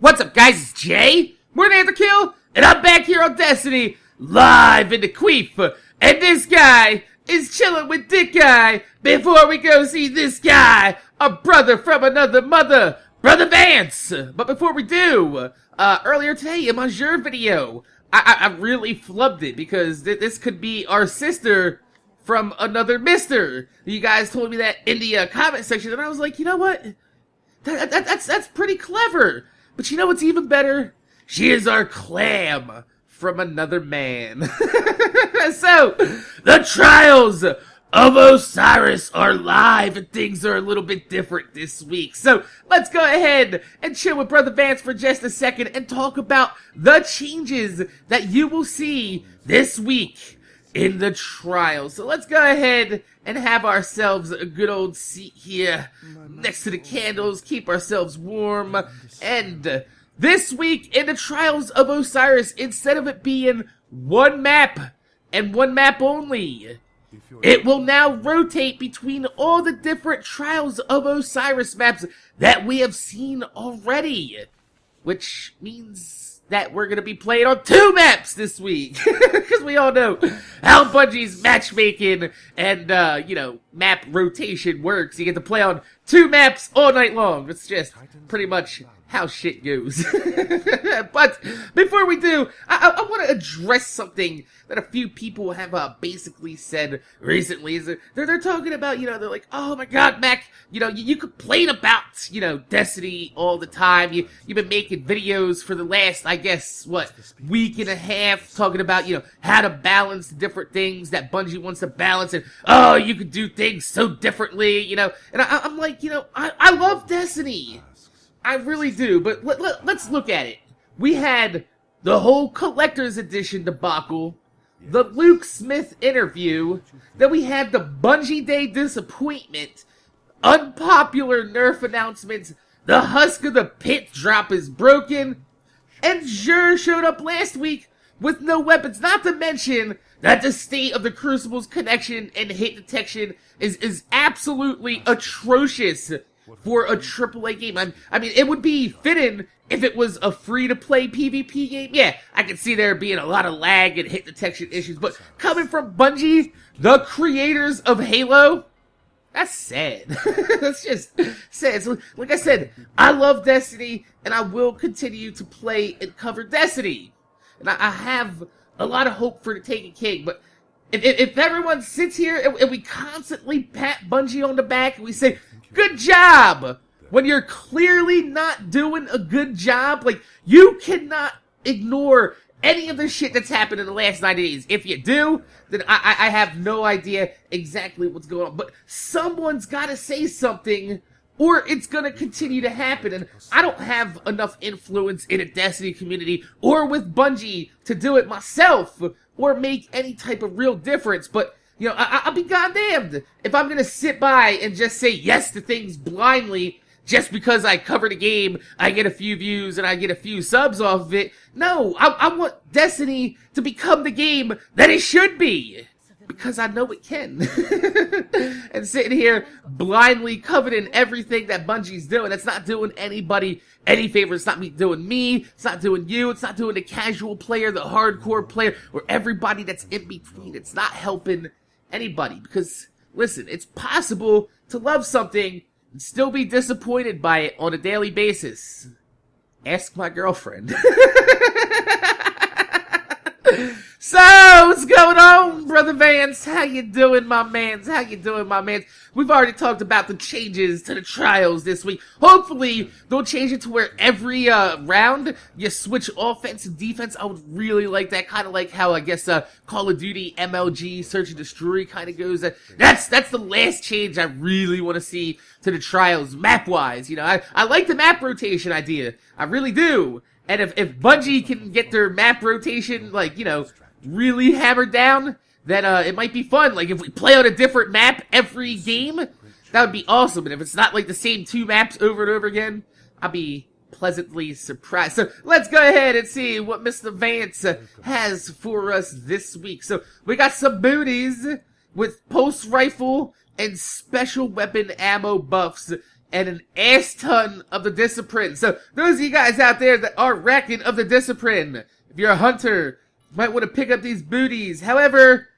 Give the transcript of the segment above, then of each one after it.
What's up, guys? It's Jay, MorninAfterKill, and I'm back here on Destiny, live in the Queef. And this guy is chilling with Dick Guy before we go see this guy, a brother from another mother, Brother Vance. But before we do, earlier today in my Jure video, I really flubbed it because this could be our sister from another mister. You guys told me that in the comment section, and I was like, you know what? That's pretty clever. But you know what's even better? She is our clam from another man. So, the trials of Osiris are live and things are a little bit different this week. So, let's go ahead and chill with Brother Vance for just a second and talk about the changes that you will see this week in the trials. So let's go ahead and have ourselves a good old seat here next to the candles, keep ourselves warm. And this week in the trials of Osiris, instead of it being one map and one map only, it will now rotate between all the different trials of Osiris maps that we have seen already, which means that we're going to be playing on 2 maps this week. Because we all know how Bungie's matchmaking and, map rotation works. You get to play on 2 maps all night long. It's just pretty much how shit goes. But before we do, I want to address something that a few people have basically said recently. Is they're talking about, they're like, oh my god, Mac, you complain about, Destiny all the time. You've been making videos for the last, I guess, week and a half, talking about, how to balance the different things that Bungie wants to balance, and, oh, you could do things so differently, and I'm like, I love Destiny. I really do, but let's look at it. We had the whole Collector's Edition debacle, the Luke Smith interview, then we had the Bungie Day disappointment, unpopular nerf announcements, the Husk of the Pit drop is broken, and Jure showed up last week with no weapons, not to mention that the state of the Crucible's connection and hit detection is absolutely atrocious for a AAA game. I mean, it would be fitting if it was a free-to-play PvP game. Yeah, I can see there being a lot of lag and hit detection issues, but coming from Bungie, the creators of Halo, that's sad. That's just sad. So, like I said, I love Destiny, and I will continue to play and cover Destiny. And I have a lot of hope for the Taken King, but if everyone sits here and we constantly pat Bungie on the back and we say, good job, when you're clearly not doing a good job, like, you cannot ignore any of the shit that's happened in the last 90 days. If you do, then I have no idea exactly what's going on. But someone's gotta say something, or it's gonna continue to happen. And I don't have enough influence in a Destiny community, or with Bungie, to do it myself, or make any type of real difference. But I'll be goddamned if I'm gonna sit by and just say yes to things blindly just because I cover the game, I get a few views, and I get a few subs off of it. No, I want Destiny to become the game that it should be, because I know it can. And sitting here blindly coveting everything that Bungie's doing, it's not doing anybody any favor. It's not doing me, it's not doing you, it's not doing the casual player, the hardcore player, or everybody that's in between. It's not helping anybody, because, listen, it's possible to love something and still be disappointed by it on a daily basis. Ask my girlfriend. So, what's going on, Brother Vance? How you doing, my mans? How you doing, my mans? We've already talked about the changes to the trials this week. Hopefully, they'll change it to where every round you switch offense and defense. I would really like that. Kind of like how, I guess, Call of Duty MLG Search and Destroy kind of goes. That's the last change I really want to see to the trials, map-wise. I like the map rotation idea. I really do. And if Bungie can get their map rotation, really hammered down, then it might be fun. Like, if we play on a different map every game, that would be awesome. And if it's not like the same 2 maps over and over again, I'll be pleasantly surprised. So let's go ahead and see what Mr. Vance has for us this week. So we got some booties with pulse rifle and special weapon ammo buffs and an ass ton of the discipline. So those of you guys out there that are racking of the discipline, if you're a hunter, you might want to pick up these booties. However,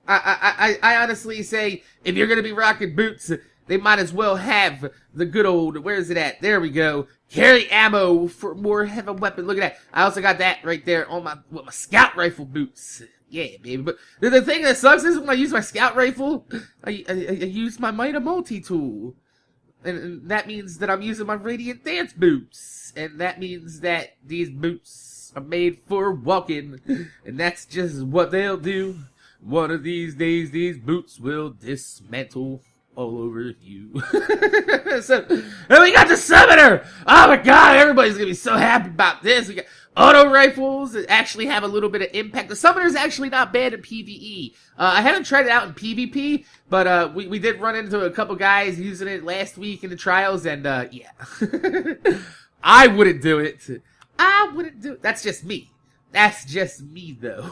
I honestly say, if you're going to be rocking boots, they might as well have the good old, where is it at? There we go. Carry ammo for more heavy weapon. Look at that. I also got that right there on my scout rifle boots. Yeah, baby. But the thing that sucks is when I use my scout rifle, I use my Mighty multi-tool. And that means that I'm using my Radiant Dance boots. And that means that these boots are made for walking. And that's just what they'll do. One of these days, these boots will dismantle all over you. So, and we got the Summoner! Oh my god, everybody's gonna be so happy about this. We got auto rifles that actually have a little bit of impact. The Summoner's actually not bad in PvE. I haven't tried it out in PvP, but we did run into a couple guys using it last week in the trials, and yeah. I wouldn't do it. I wouldn't do it. That's just me. That's just me, though.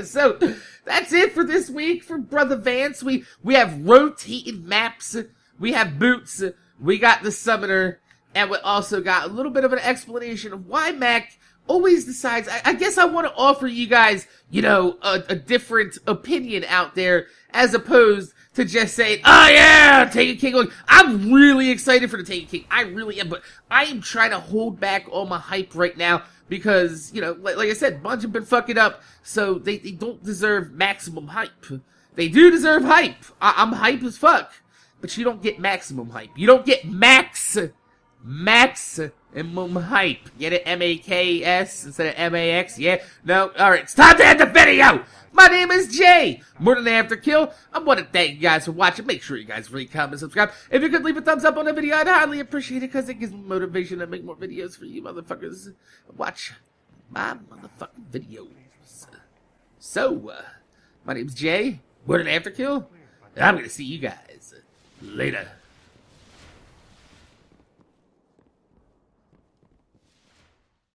So, that's it for this week for Brother Vance. We have rotating maps, we have boots, we got the Summoner, and we also got a little bit of an explanation of why Mac always decides. I guess I want to offer you guys, you know, a different opinion out there, as opposed to just saying, oh yeah, Taken King. I'm really excited for the Taken King. I really am, but I am trying to hold back all my hype right now. Because, you know, like I said, Bunch have been fucking up, so they don't deserve maximum hype. They do deserve hype. I'm hype as fuck. But you don't get maximum hype. You don't get maximum hype. Get it? M-A-K-S instead of M-A-X? Yeah? No? Alright, it's time to end the video! My name is Jay, MorninAfterKill. I want to thank you guys for watching. Make sure you guys rate, comment, subscribe. If you could leave a thumbs up on the video, I'd highly appreciate it, because it gives me motivation to make more videos for you motherfuckers. Watch my motherfucking videos. So, my name's Jay, MorninAfterKill, and I'm going to see you guys later.